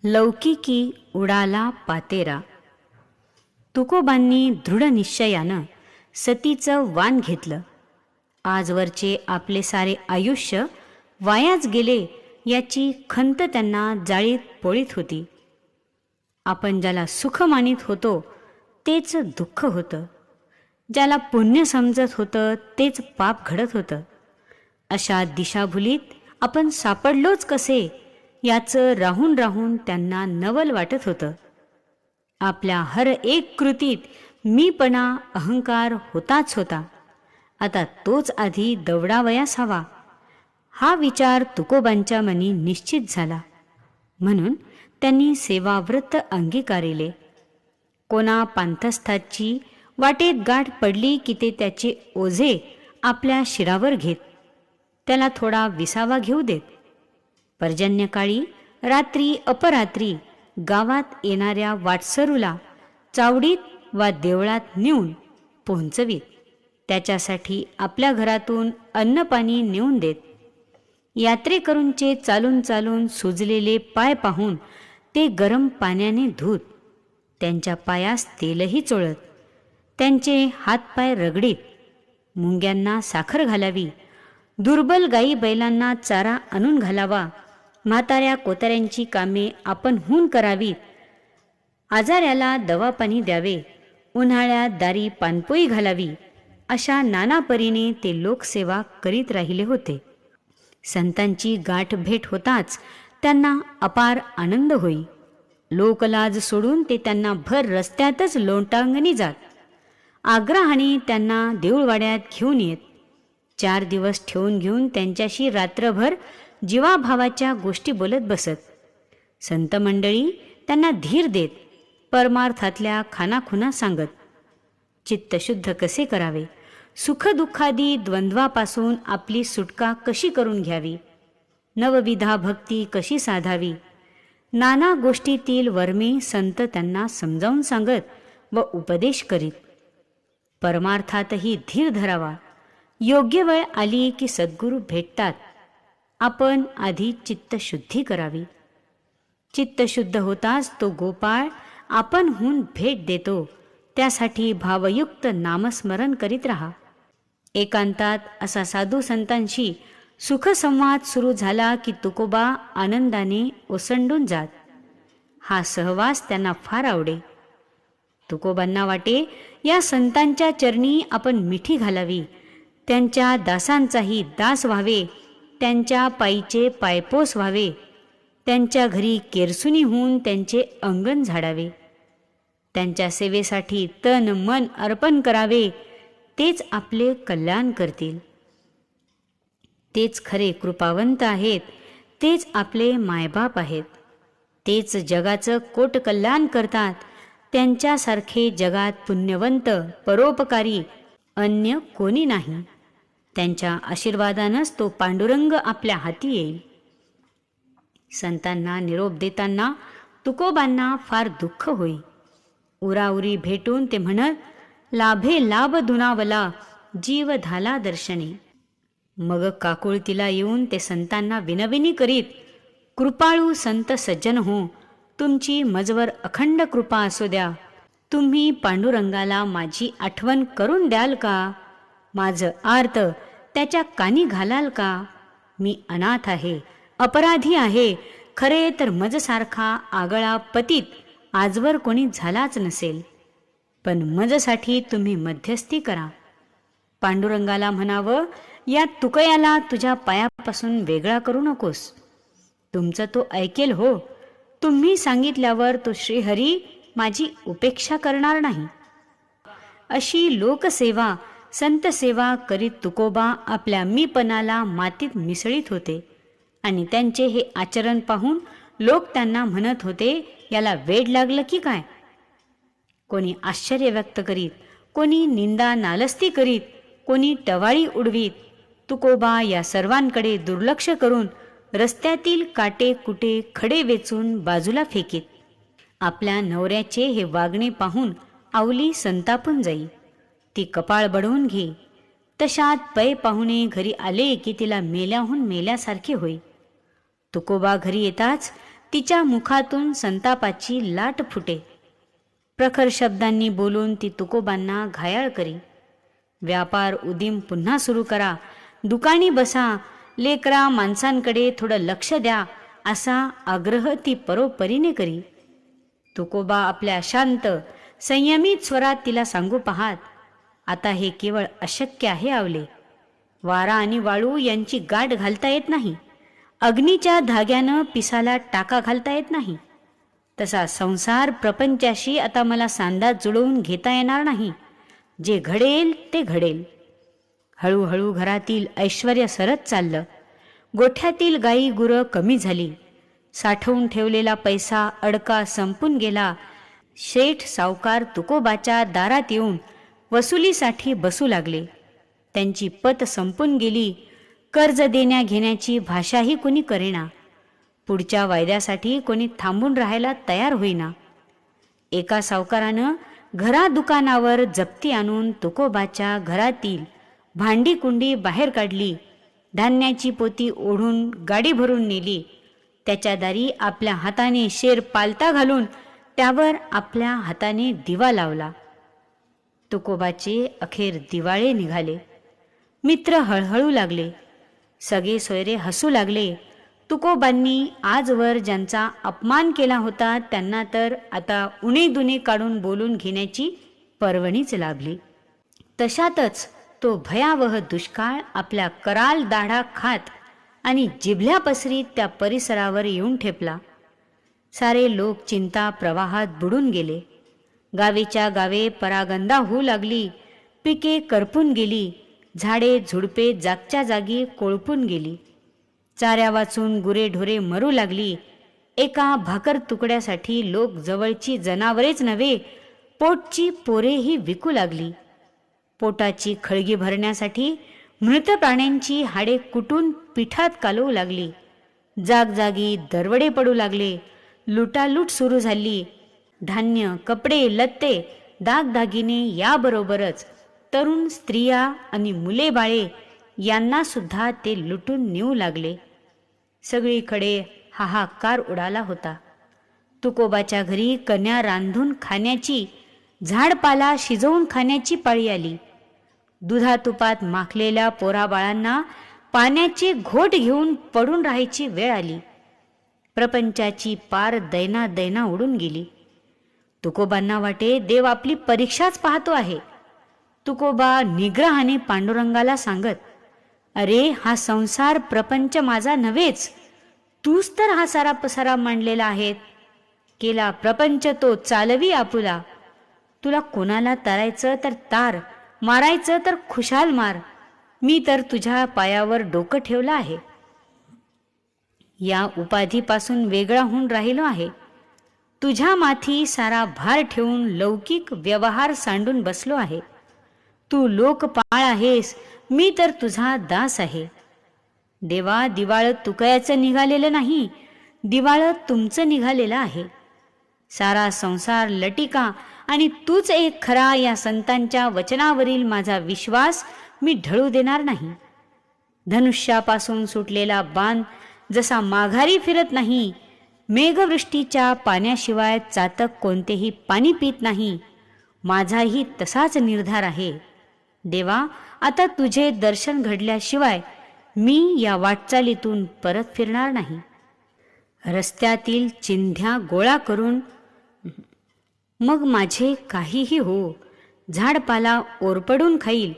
लौकिकी उडाला पातेरा. तुकोबांनी दृढ निश्चयानं सतीचं वाण घेतलं. आजवरचे आपले सारे आयुष्य वायाच गेले याची खंत त्यांना जाळीत पोळीत होती. आपण ज्याला सुख मानित होतो तेच दुःख होतं, ज्याला पुण्य समजत होतं तेच पाप घडत होतं. अशा दिशाभुलीत आपण सापडलोच कसे याचं राहून राहून त्यांना नवल वाटत होतं. आपल्या हर एक कृतीत मीपणा अहंकार होताच होता. आता तोच आधी दवडावयास हवा हा विचार तुकोबांच्या मनी निश्चित झाला. म्हणून त्यांनी सेवाव्रत अंगीकारिले. कोणा पांथस्थाची वाटेत गाठ पडली की ते त्याचे ओझे आपल्या शिरावर घेत, त्याला थोडा विसावा घेऊ देत. पर्जन्यकाळी रात्री अपरात्री गावात येणाऱ्या वाटसरूला चावडीत वा देवळात नेऊन पोहोचवीत. त्याच्यासाठी आपल्या घरातून अन्नपाणी नेऊन देत. यात्रेकरूंचे चालून चालून सुजलेले पाय पाहून ते गरम पाण्याने धुत, त्यांच्या पायास तेलही चोळत, त्यांचे हातपाय रगडीत. मुंग्यांना साखर घालावी, दुर्बल गाई बैलांना चारा आणून घालावा, म्हाताऱ्या कोताऱ्यांची कामे आपणहून करावीत, आजाऱ्याला दवापाणी द्यावे, उन्हाळ्यात दारी पानपोई घालावी. अशा नाना परीने ते लोकसेवा करीत राहिले होते. संतांची गाठ भेट होताच त्यांना अपार आनंद होई. लोकलाज सोडून ते त्यांना भर रस्त्यातच लोटांगणी जात. आग्रहाने त्यांना देऊळवाड्यात घेऊन येत. 4 दिवस ठेवून घेऊन त्यांच्याशी रात्रभर जीवाभावाच्या गोष्टी बोलत बसत. संत मंडळी त्यांना धीर देत, परमार्थातल्या खानाखुना सांगत. चित्तशुद्ध कसे करावे, सुखदुःखादी द्वंद्वापासून आपली सुटका कशी करून घ्यावी, नवविधा भक्ती कशी साधावी, नाना गोष्टीतील वर्मे संत त्यांना समजावून सांगत व उपदेश करीत. परमार्थातही धीर धरावा. योग्य वेळ आली की सद्गुरू भेटतात. आपण आधी चित्तशुद्धी करावी. चित्तशुद्ध होताच तो गोपाळ आपणहून भेट देतो. त्यासाठी भावयुक्त नामस्मरण करीत राहा. एकांतात असा साधू संतांशी सुखसंवाद सुरू झाला की तुकोबा आनंदाने ओसंडून जात. हा सहवास त्यांना फार आवडे. तुकोबांना वाटे या संतांच्या चरणी आपण मिठी घालावी, त्यांच्या दासांचाही दास व्हावे, त्यांच्या पायीचे पायपोस व्हावे, त्यांच्या घरी केरसुनी होऊन त्यांचे अंगण झाडावे, त्यांच्या सेवेसाठी तन मन अर्पण करावे. तेच आपले कल्याण करतील. तेच खरे कृपावंत आहेत. तेच आपले मायबाप आहेत. तेच जगाचं कोट कल्याण करतात. त्यांच्यासारखे जगात पुण्यवंत परोपकारी अन्य कोणी नाही. त्यांच्या आशीर्वादानंच तो पांडुरंग आपल्या हाती येईल. संतांना निरोप देताना तुकोबांना फार दुःख होई. उराउरी भेटून ते म्हणत, लाभे लाभ धुनावला जीव धाला दर्शने. मग काकुळतीला येऊन ते संतांना विनविनी करीत, कृपाळू संत सज्जन हो, तुमची मजवर अखंड कृपा असू द्या. तुम्ही पांडुरंगाला माझी आठवण करून द्याल का? माझं आर्त त्याच्या कानी घालाल का? मी अनाथ आहे, अपराधी आहे. खरे तर मजसारखा आगळा पतित आजवर कोणी झालाच नसेल. पण मजसाठी तुम्ही मध्यस्थी करा. पांडुरंगाला म्हणावं, या तुकयाला तुझ्या पायापासून वेगळा करू नकोस. तुमचं तो ऐकेल हो. तुम्ही सांगितल्यावर तो श्रीहरी माझी उपेक्षा करणार नाही. अशी लोकसेवा संतसेवा करीत तुकोबा आपल्या मीपणाला मातीत मिसळीत होते. आणि त्यांचे हे आचरण पाहून लोक त्यांना म्हणत होते, याला वेड लागलं की काय? कोणी आश्चर्य व्यक्त करीत, कोणी निंदा नालस्ती करीत, कोणी टवाळी उडवीत. तुकोबा या सर्वांकडे दुर्लक्ष करून रस्त्यातील काटे कुटे खडे वेचून बाजूला फेकीत. आपल्या नवऱ्याचे हे वागणे पाहून आवली संतापून जाई. ती कपाळ बडवून घे. तशात पै पाहुणे घरी आले की तिला मेल्याहून मेल्यासारखे होई. तुकोबा घरी येताच तिच्या मुखातून संतापाची लाट फुटे. प्रखर शब्दांनी बोलून ती तुकोबांना घायाळ करी. व्यापार उदीम पुन्हा सुरू करा, दुकानी बसा, लेकरा माणसांकडे थोडं लक्ष द्या, असा आग्रह ती परोपरीने करी. तुकोबा आपल्या शांत संयमित स्वरात तिला सांगू पाहात, आता हे केवळ अशक्य आहे आवले. वारा आणि वाळू यांची गाठ घालता येत नाही. अग्नीच्या धाग्यानं पिसाला टाका घालता येत नाही. तसा संसार प्रपंचाशी आता मला सांधा जुळवून घेता येणार नाही. जे घडेल ते घडेल. हळूहळू घरातील ऐश्वर्य सरत चाललं. गोठ्यातील गाई गुरं कमी झाली. साठवून ठेवलेला पैसा अडका संपून गेला. शेठ सावकार तुकोबाच्या दारात येऊन वसुलीसाठी बसू लागले. त्यांची पत संपून गेली. कर्ज देण्या घेण्याची भाषाही कोणी करेना. पुढच्या वायद्यासाठी कोणी थांबून राहायला तयार होईना. एका सावकारानं घरा दुकानावर जप्ती आणून तुकोबाच्या घरातील भांडी कुंडी बाहेर काढली. धान्याची पोती ओढून गाडी भरून नेली. त्याच्या दारी आपल्या हाताने शेर पालता घालून त्यावर आपल्या हाताने दिवा लावला. तुकोबाचे अखेर दिवाळे निघाले. मित्र हळहळू लागले. सगळे सोयरे हसू लागले. तुकोबांनी आजवर ज्यांचा अपमान केला होता त्यांना तर आता उणे दुणे काढून बोलून घेण्याची पर्वणीच लाभली. तशातच तो भयावह दुष्काळ आपल्या कराल दाढा खात आणि जिभल्या पसरीत त्या परिसरावर येऊन ठेपला. सारे लोक चिंता प्रवाहात बुडून गेले. गावेच्या गावे परागंदा होऊ लागली. पिके करपून गेली. झाडे झुडपे जागच्या जागी कोळपून गेली. चाऱ्या वाचून गुरेढोरे मरू लागली. एका भाकर तुकड्यासाठी लोक जवळची जनावरेच नव्हे, पोटची पोरेही विकू लागली. पोटाची खळगी भरण्यासाठी मृत प्राण्यांची हाडे कुटून पिठात कालवू लागली. जागजागी दरवडे पडू लागले. लुटालूट सुरू झाली. धान्य, कपडे, लत्ते, दागदागिने याबरोबरच तरुण स्त्रिया आणि मुले बाळे यांना सुद्धा ते लुटून नेऊ लागले. सगळीकडे हाहाकार उडाला होता. तुकोबाच्या घरी कन्या रांधून खाण्याची, झाडपाला शिजवून खाण्याची पाळी आली. दुधातुपात माखलेल्या पोराबाळांना पाण्याचे घोट घेऊन पडून राहायची वेळ आली. प्रपंचाची पार दैना दैना उडून गेली. तुकोबांना वाटे देव आपली परीक्षाच पाहतो आहे. तुकोबा निग्रहाने पांडुरंगाला सांगत, अरे हा संसार प्रपंच माझा नव्हेच, तूच तर हा सारा पसारा मांडलेला आहे. केला प्रपंच तो चालवी आपुला. तुला कोणाला तारायचं तर तार, मारायचं तर खुशाल मार. मी तर तुझ्या पायावर डोकं ठेवलं आहे. या उपाधीपासून वेगळा होऊन राहिलो आहे. तुझ्या माथी सारा भार ठेवून लौकिक व्यवहार सांडून बसलो आहे. तू लोकपाळ आहेस, मी तर तुझा दास आहे. देवा, दिवाळं तुकयाचं निघालेलं नाही, दिवाळं तुमचं निघालेलं आहे. सारा संसार लटिका आणि तूच एक खरा, या संतांच्या वचनावरील माझा विश्वास मी ढळू देणार नाही. धनुष्यापासून सुटलेला बाण जसा माघारी फिरत नाही, मेघवृष्टीच्या पाण्याशिवाय चातक कोणतेही पाणी पित नाही, माझाही तसाच निर्धार आहे. देवा, आता तुझे दर्शन घडल्याशिवाय मी या वाटचालीतून परत फिरणार नाही. रस्त्यातील चिंध्या गोळा करून मग माझे काहीही हो, झाडपाला ओरपडून खाईल.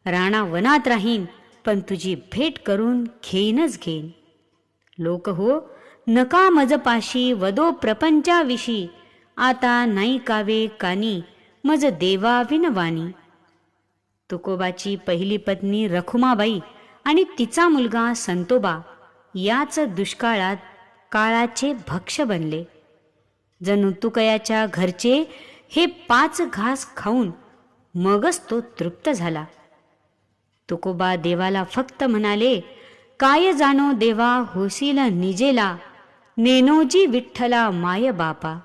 राणा वनात राहीन, पण तुझी भेट करून घेईनच घेईन. लोक हो, नका मजपाशी वदो प्रपंचाविषयी, आता नाही कावे कानी मज देवा विनवानी. तुकोबाची पहिली पत्नी रखुमाबाई आणि तिचा मुलगा संतोबा याच दुष्काळात काळाचे भक्ष बनले. जणू तुकयाच्या घरचे हे 5 घास खाऊन मगच तो तृप्त झाला. तुकोबा देवाला फक्त म्हणाले, काय जाणो देवा होशील निजेला, नेनोजी विठ्ठला माय बापा.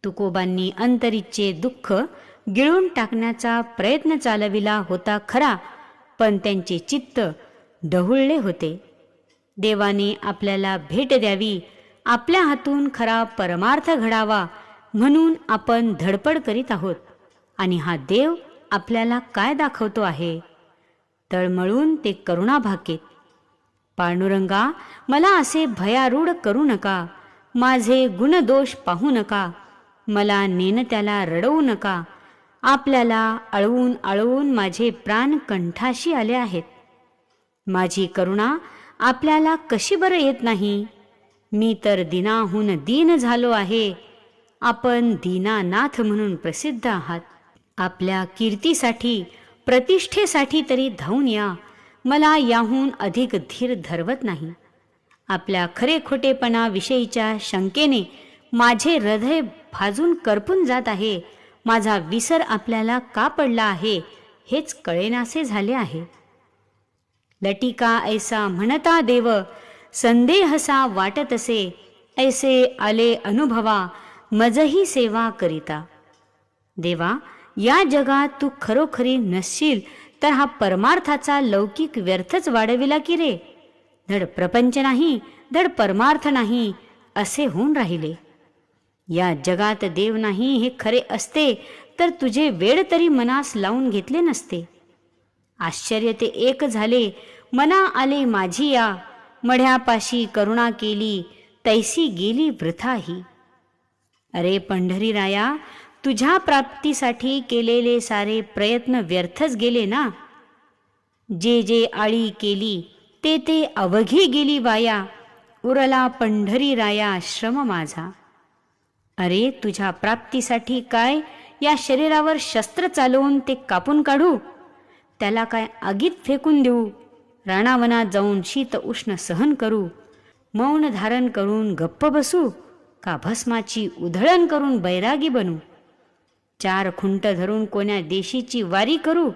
तुकोबांनी अंतरीचे दुःख गिळून टाकण्याचा प्रयत्न चालविला होता खरा, पण त्यांचे चित्त ढवळले होते. देवाने आपल्याला भेट द्यावी, आपल्या हातून खरा परमार्थ घडावा म्हणून आपण धडपड करीत आहोत. आणि हा देव आपल्याला काय दाखवतो आहे? तळमळून ते करुणाभाकेत, पांडुरंगा, मला असे भयारूढ करू नका, माझे गुणदोष पाहू नका, मला नेणत्याला रडवू नका. आपल्याला अळवून अळवून माझे प्राण कंठाशी आले आहेत. माझी करुणा आपल्याला कशी बरं येत नाही? मी तर दीनाहून दीन झालो आहे. आपण दीनानाथ म्हणून प्रसिद्ध आहात. आपल्या कीर्तीसाठी, प्रतिष्ठेसाठी तरी धावून या. मला याहून अधिक धीर धरवत नाही. आपल्या खरे खोटेपणाविषयीच्या शंकेने माझे हृदय भाजून करपून जात आहे. माझा विसर आपल्याला का पडला आहे हेच कळेनासे झाले आहे. लटिका ऐसा म्हणता देव, संदेहसा वाटतसे, ऐसे आले अनुभवा, मजही सेवा करिता. देवा, या जगात तू खरोखरी नसशील तर हा परमार्थाचा लौकिक व्यर्थच वाढविला की रे? धड प्रपंच नाही, धड परमार्थ नाही, असे होऊन राहिले. या जगात देव नाही हे खरे असते तर तुझे वेड तरी मनास लावून घेतले नसते. आश्चर्य ते एक झाले, मना आले माझी या, मढ्यापाशी करुणा केली, तैसी गेली वृथाही. अरे पंढरीराया, तुझ्या प्राप्तीसाठी केलेले सारे प्रयत्न व्यर्थच गेले ना. जे जे आळी केली ते ते अवघी गेली वाया, उरला पंढरीराया श्रम माझा. अरे तुझ्या प्राप्तीसाठी काय या शरीरावर शस्त्र चालवून ते कापून काढू? त्याला काय आगीत फेकून देऊ? राणावनात जाऊन शीत उष्ण सहन करू? मौन धारण करून गप्प बसू? का भस्माची उधळण करून बैरागी बनू? 4 खुंट धरून कोण्या देशीची वारी करू?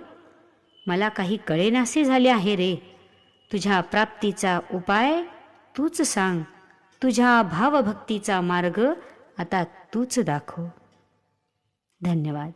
मला काही कळेनासे झाले आहे रे. तुझ्या प्राप्तीचा उपाय तूच सांग. तुझ्या भावभक्तीचा मार्ग आता तूच दाखव. धन्यवाद.